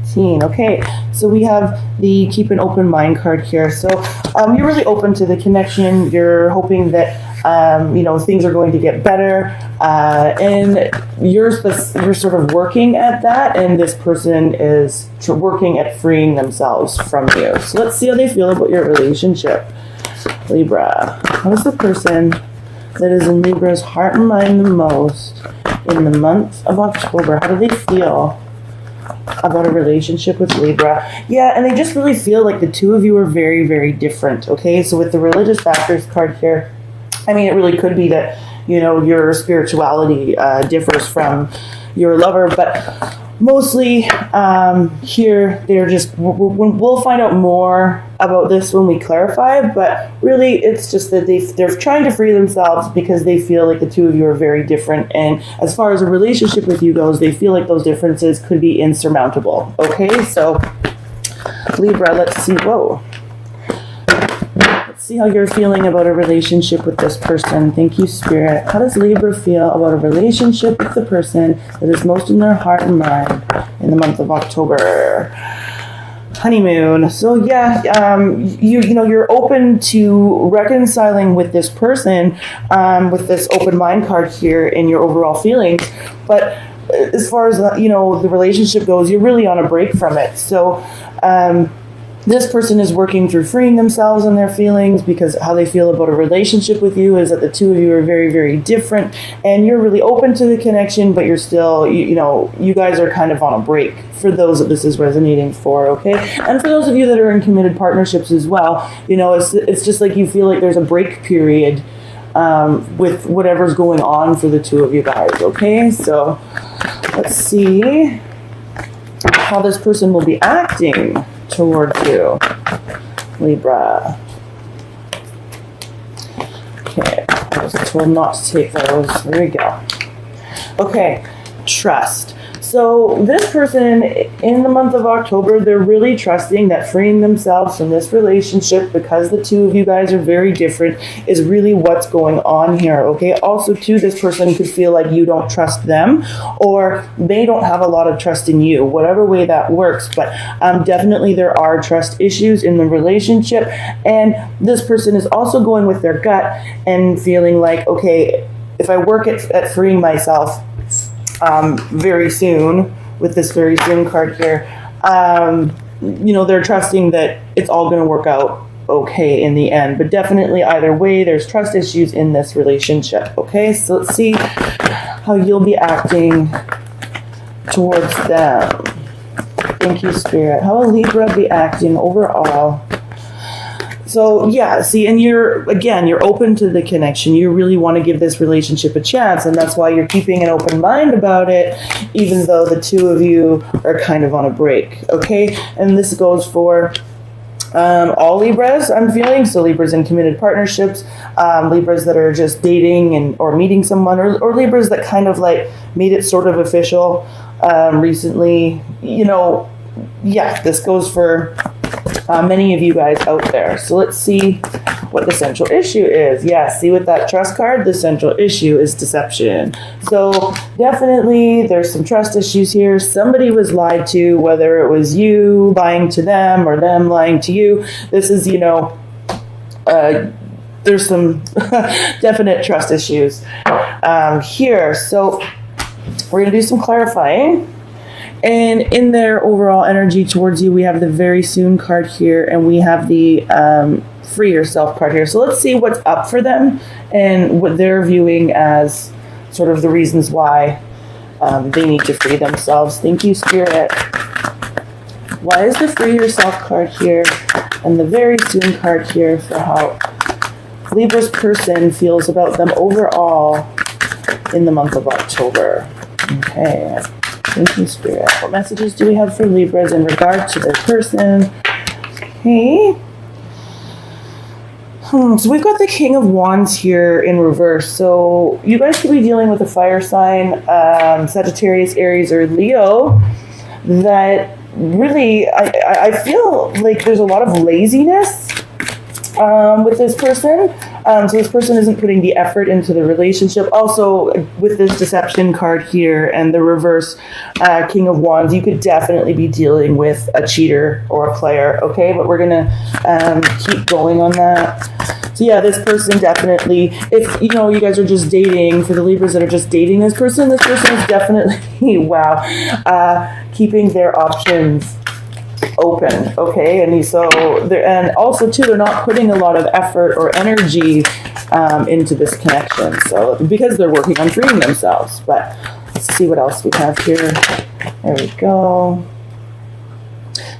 15. Okay, so we have the keep an open mind card here. So you're really open to the connection. You're hoping that things are going to get better, and you're sort of working at that, and this person is working at freeing themselves from you. So let's see how they feel about your relationship, Libra. How is the person that is in Libra's heart and mind the most in the month of October? How do they feel about a relationship with Libra? Yeah, and they just really feel like the two of you are very, very different. Okay, so with the religious factors card here, I mean, it really could be that, your spirituality differs from your lover, but mostly here they're just, we'll find out more about this when we clarify, but really it's just that they're trying to free themselves because they feel like the two of you are very different, and as far as a relationship with you goes, they feel like those differences could be insurmountable. Okay, so Libra, let's see. See how you're feeling about a relationship with this person. Thank you, Spirit. How does Libra feel about a relationship with the person that is most in their heart and mind in the month of October? Honeymoon. So yeah, you're open to reconciling with this person with this open mind card here in your overall feelings, but as far as the relationship goes, you're really on a break from it. So this person is working through freeing themselves and their feelings, because how they feel about a relationship with you is that the two of you are very, very different, and you're really open to the connection, but you're still, you guys are kind of on a break, for those that this is resonating for, okay? And for those of you that are in committed partnerships as well, it's just like you feel like there's a break period with whatever's going on for the two of you guys, okay? So let's see how this person will be acting towards you, Libra. Okay, I was told not to take those. There we go. Okay, trust. So this person in the month of October, they're really trusting that freeing themselves from this relationship, because the two of you guys are very different, is really what's going on here, okay? Also, too, this person could feel like you don't trust them, or they don't have a lot of trust in you, whatever way that works. But definitely there are trust issues in the relationship, and this person is also going with their gut and feeling like, okay, if I work at freeing myself very soon, with this very soon card here, they're trusting that it's all going to work out okay in the end. But definitely either way, there's trust issues in this relationship. Okay, so let's see how you'll be acting towards them. Thank you, Spirit. How will Libra be acting overall? So yeah, see, and you're open to the connection. You really want to give this relationship a chance, and that's why you're keeping an open mind about it, even though the two of you are kind of on a break, okay? And this goes for all Libras, I'm feeling. So Libras in committed partnerships, Libras that are just dating or meeting someone, or Libras that kind of like made it sort of official recently. Yeah, this goes for many of you guys out there. So let's see what the central issue is. Yeah, see with that trust card, the central issue is deception. So definitely there's some trust issues here. Somebody was lied to, whether it was you lying to them or them lying to you. This is, there's some definite trust issues here. So we're going to do some clarifying. And in their overall energy towards you, we have the very soon card here, and we have the free yourself card here. So let's see what's up for them and what they're viewing as sort of the reasons why they need to free themselves. Thank you, Spirit. Why is the free yourself card here and the very soon card here for how Libra's person feels about them overall in the month of October? Okay. Thank you, Spirit. What messages do we have for Libras in regard to their person? Okay. So we've got the King of Wands here in reverse. So you guys could be dealing with a fire sign, Sagittarius, Aries, or Leo, that really, I feel like there's a lot of laziness with this person. So this person isn't putting the effort into the relationship. Also, with this deception card here and the reverse King of Wands, you could definitely be dealing with a cheater or a player, okay? But we're going to keep going on that. So yeah, this person definitely, if you guys are just dating, for the Libras that are just dating this person is definitely, wow, keeping their options open, okay? And also too, they're not putting a lot of effort or energy into this connection. So because they're working on freeing themselves. But let's see what else we have here. There we go.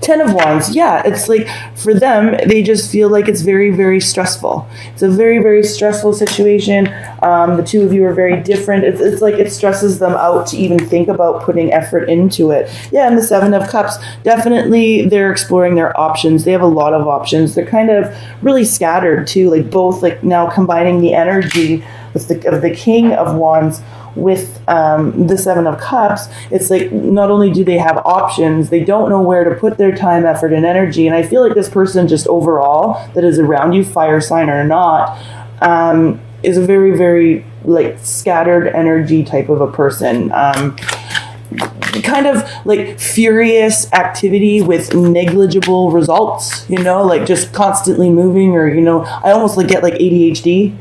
10 of Wands, yeah, it's like for them, they just feel like it's very, very stressful. It's a very, very stressful situation. The two of you are very different. It's like it stresses them out to even think about putting effort into it. Yeah, and the 7 of Cups, definitely they're exploring their options. They have a lot of options. They're kind of really scattered too, like both like now combining the energy with the King of Wands with the 7 of Cups. It's like not only do they have options, they don't know where to put their time, effort, and energy. And I feel like this person just overall that is around you, fire sign or not, is a very, very like scattered energy type of a person. Kind of like furious activity with negligible results, like just constantly moving, or I almost like get like ADHD.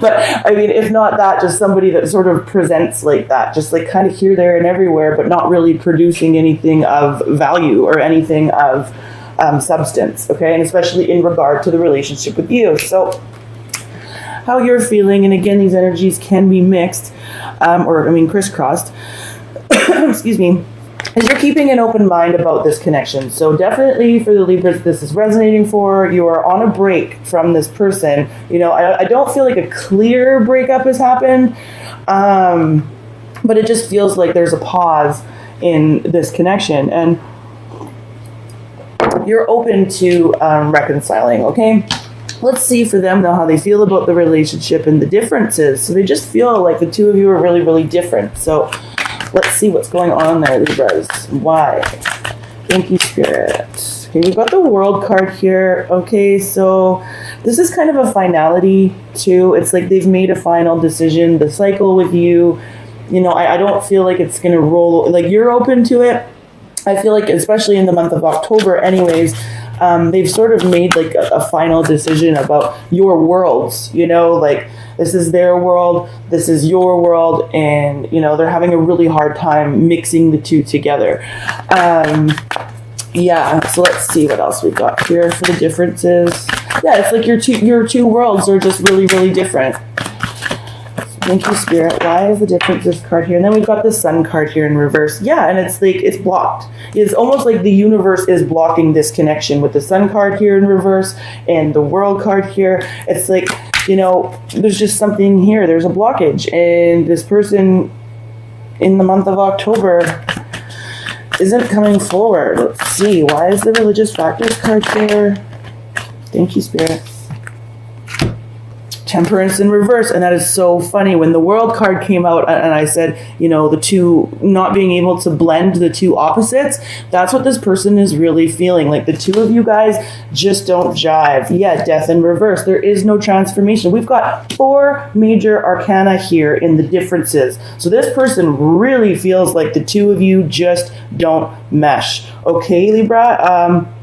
But I mean, if not that, just somebody that sort of presents like that, just like kind of here, there, and everywhere, but not really producing anything of value or anything of substance, okay? And especially in regard to the relationship with you. So how you're feeling, and again, these energies can be mixed, crisscrossed. Excuse me, is you're keeping an open mind about this connection. So definitely for the Libras, this is resonating for. You are on a break from this person. I don't feel like a clear breakup has happened, but it just feels like there's a pause in this connection, and you're open to reconciling, okay? Let's see for them, though, how they feel about the relationship and the differences. So they just feel like the two of you are really, really different. So let's see what's going on there, Libras. Why? Thank you, Spirit. Okay, we've got the World card here. Okay, so this is kind of a finality, too. It's like they've made a final decision. The cycle with you, I don't feel like it's going to roll. Like, you're open to it. I feel like, especially in the month of October anyways, they've sort of made like a final decision about your worlds, like this is their world, this is your world, and they're having a really hard time mixing the two together. Yeah, so let's see what else we've got here for the differences. Yeah, it's like your two worlds are just really, really different. Thank you, Spirit. Why is the differences card here? And then we've got the Sun card here in reverse. Yeah, and it's like it's blocked. It's almost like the universe is blocking this connection with the Sun card here in reverse and the World card here. It's like, there's just something here. There's a blockage. And this person in the month of October isn't coming forward. Let's see. Why is the Religious Factors card here? Thank you, Spirit. Temperance in reverse. And that is so funny. When the World card came out and I said, the two not being able to blend the two opposites, that's what this person is really feeling. Like the two of you guys just don't jive. Yeah, Death in reverse. There is no transformation. We've got 4 major arcana here in the differences. So this person really feels like the two of you just don't mesh. Okay, Libra?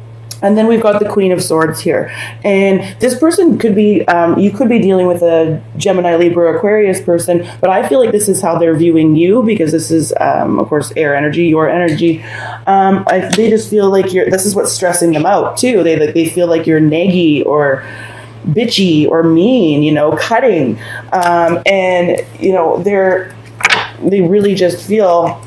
And then we've got the Queen of Swords here. And this person could be, you could be dealing with a Gemini, Libra, Aquarius person, but I feel like this is how they're viewing you, because this is, of course, air energy, your energy. They just feel like this is what's stressing them out, too. They feel like you're naggy or bitchy or mean, cutting. And they really just feel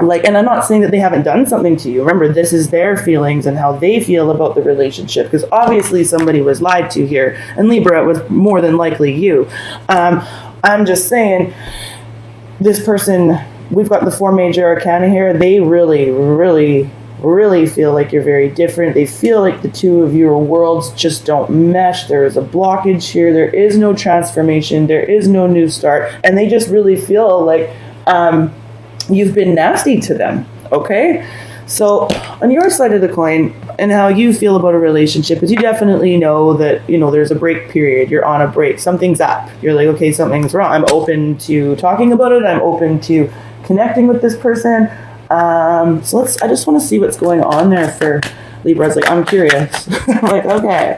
like, and I'm not saying that they haven't done something to you. Remember, this is their feelings and how they feel about the relationship, because obviously somebody was lied to here, and Libra, it was more than likely you. I'm just saying, this person, we've got the 4 major arcana here. They really, really, really feel like you're very different. They feel like the two of your worlds just don't mesh. There is a blockage here. There is no transformation. There is no new start. And they just really feel like you've been nasty to them, okay? So on your side of the coin and how you feel about a relationship is you definitely know that, you know, there's a break period. You're on a break. Something's up. You're like, okay, something's wrong. I'm open to talking about it. I'm open to connecting with this person. So I just want to see what's going on there for Libra's. Like, I'm curious. I'm like, okay,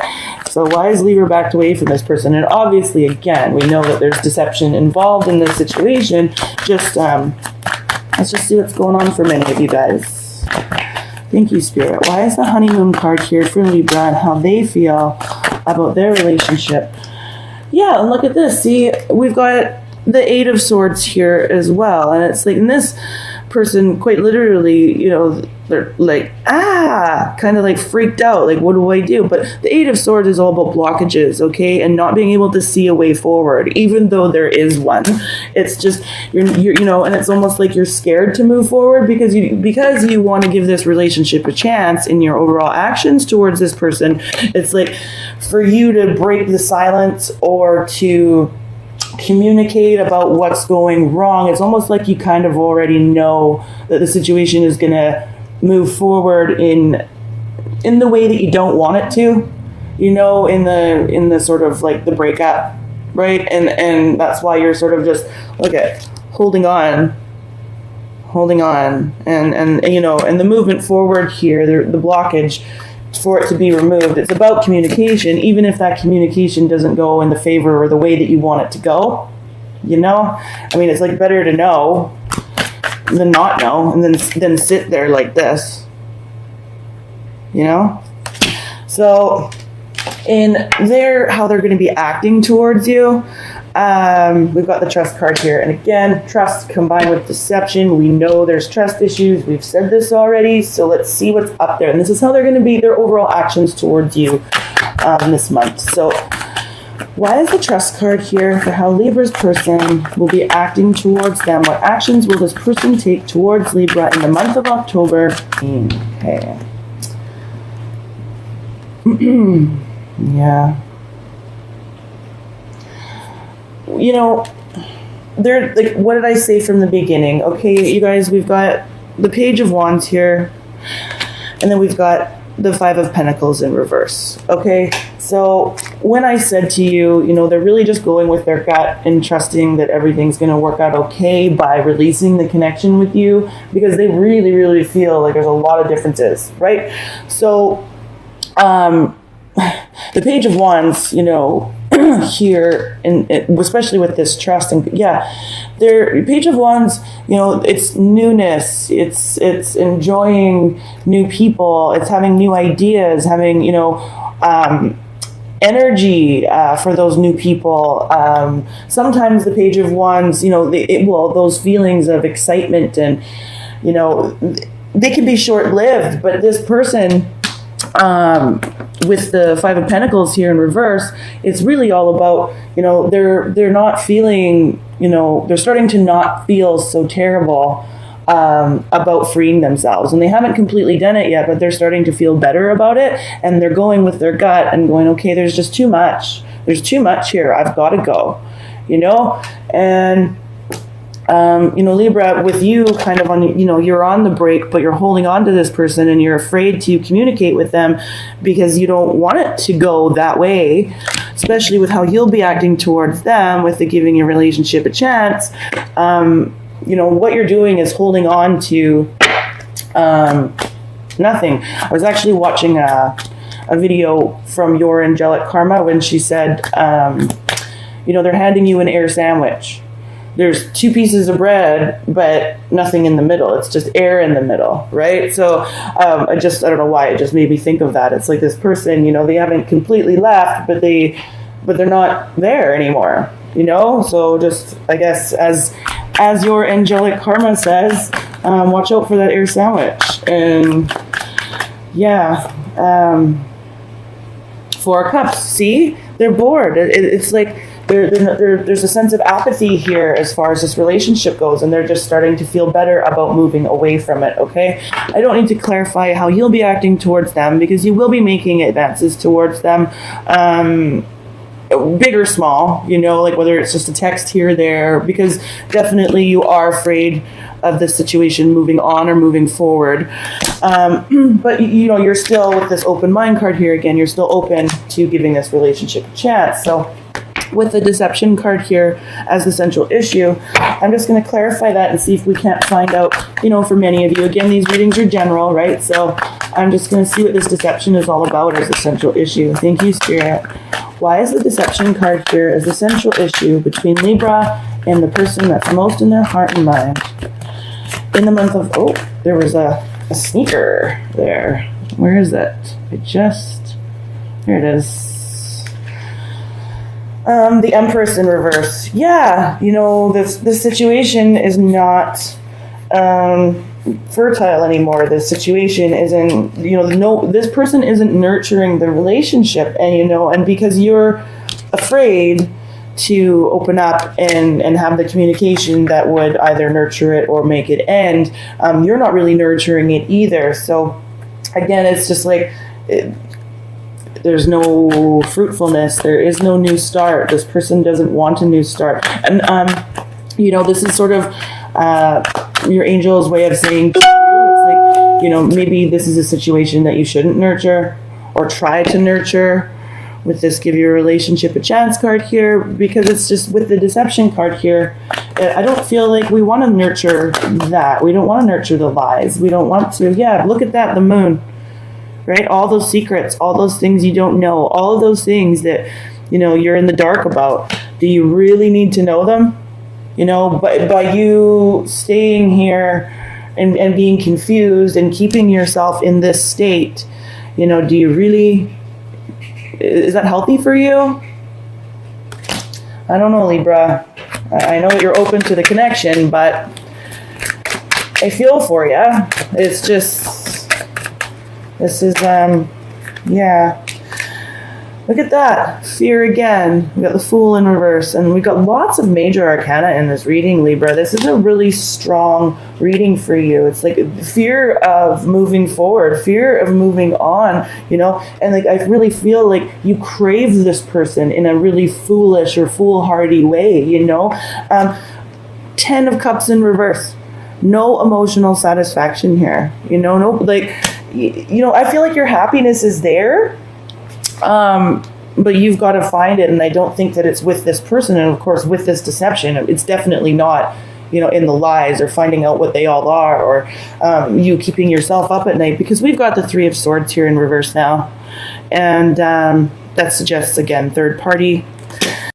so why is Libra backed away from this person? And obviously, again, we know that there's deception involved in this situation. Just, let's just see what's going on for many of you guys. Thank you, Spirit. Why is the honeymoon card here for Libra and how they feel about their relationship? Yeah, and look at this. See, we've got the Eight of Swords here as well. And it's like, in this person, quite literally, you know, they're like, kind of like freaked out. Like, what do I do? But the Eight of Swords is all about blockages, okay? And not being able to see a way forward, even though there is one. It's just, you're you know, and it's almost like you're scared to move forward because you want to give this relationship a chance in your overall actions towards this person. It's like for you to break the silence or to communicate about what's going wrong. It's almost like you kind of already know that the situation is going to move forward in the way that you don't want it to, you know, in the sort of like the breakup, right? And that's why you're sort of just holding on and you know, and the movement forward here, the blockage for it to be removed. It's about communication, even if that communication doesn't go in the favor or the way that you want it to go, you know? I mean, it's like better to know than not know, and then sit there like this, you know? So in how they're going to be acting towards you, we've got the trust card here, and again, trust combined with deception. We know there's trust issues. We've said this already, so let's see what's up there. And this is how they're going to be, their overall actions towards you this month. So why is the trust card here for how Libra's person will be acting towards them? What actions will this person take towards Libra in the month of October? Okay. Yeah. You know, they're like, what did I say from the beginning? Okay, you guys, we've got the Page of Wands here, and then we've got the Five of Pentacles in reverse. Okay, so when I said to you, you know, they're really just going with their gut and trusting that everything's going to work out okay by releasing the connection with you, because they really, really feel like there's a lot of differences, right? So, the Page of Wands, you know, here, and especially with this trust, and their Page of Wands, you know, it's newness, it's enjoying new people, it's having new ideas, having, you know, energy for those new people. Sometimes the Page of Wands, you know, those feelings of excitement and, you know, they can be short-lived, but this person, with the Five of Pentacles here in reverse, it's really all about, you know, they're not feeling, you know, they're starting to not feel so terrible about freeing themselves, and they haven't completely done it yet, but they're starting to feel better about it, and they're going with their gut and going, okay, there's just too much here, I've got to go, you know. And you know, Libra, with you kind of on, you know, you're on the break, but you're holding on to this person and you're afraid to communicate with them because you don't want it to go that way, especially with how you'll be acting towards them with the giving your relationship a chance. You know, what you're doing is holding on to nothing. I was actually watching a video from your angelic karma when she said, you know, they're handing you an air sandwich. There's two pieces of bread, but nothing in the middle. It's just air in the middle, right? So I don't know why, it just made me think of that. It's like this person, you know, they haven't completely left, but they're not there anymore, you know? So just, I guess, as your angelic karma says, watch out for that air sandwich. And yeah, Four of Cups, see? They're bored. It's like, there's a sense of apathy here as far as this relationship goes, and they're just starting to feel better about moving away from it, okay? I don't need to clarify how you'll be acting towards them, because you will be making advances towards them. big or small, like whether it's just a text here or there, because definitely you are afraid of the situation moving on or moving forward. But you're still, with this open mind card here again, you're still open to giving this relationship a chance. So with the deception card here as the central issue, I'm just going to clarify that and see if we can't find out, for many of you. Again, these readings are general, right? So I'm just going to see what this deception is all about as the central issue. Thank you, Spirit. Why is the deception card here as the central issue between Libra and the person that's most in their heart and mind? In the month of, there was a sneaker there. Where is it? Here it is. The Empress in reverse. Yeah, this situation is not fertile anymore. This situation isn't, this person isn't nurturing the relationship, and because you're afraid to open up and have the communication that would either nurture it or make it end, you're not really nurturing it either. So again, it's just like, there's no fruitfulness. There is no new start. This person doesn't want a new start. And, this is sort of your angel's way of saying to you, it's like, maybe this is a situation that you shouldn't nurture or try to nurture. With this give your relationship a chance card here, because it's just with the deception card here, I don't feel like we want to nurture that. We don't want to nurture the lies. We don't want to. Yeah, look at that, the moon. Right? All those secrets, all those things you don't know, all of those things that, you're in the dark about. Do you really need to know them? But by you staying here and being confused and keeping yourself in this state, do you really, is that healthy for you? I don't know, Libra. I know you're open to the connection, but I feel for you. It's just, this is, yeah. Look at that. Fear again. We got the Fool in reverse. And we got lots of major arcana in this reading, Libra. This is a really strong reading for you. It's like fear of moving forward, fear of moving on, And like, I really feel like you crave this person in a really foolish or foolhardy way, 10 of Cups in reverse. No emotional satisfaction here. I feel like your happiness is there, but you've got to find it, and I don't think that it's with this person, and of course with this deception, it's definitely not, in the lies or finding out what they all are, or you keeping yourself up at night, because we've got the Three of Swords here in reverse now, and that suggests, again, third party,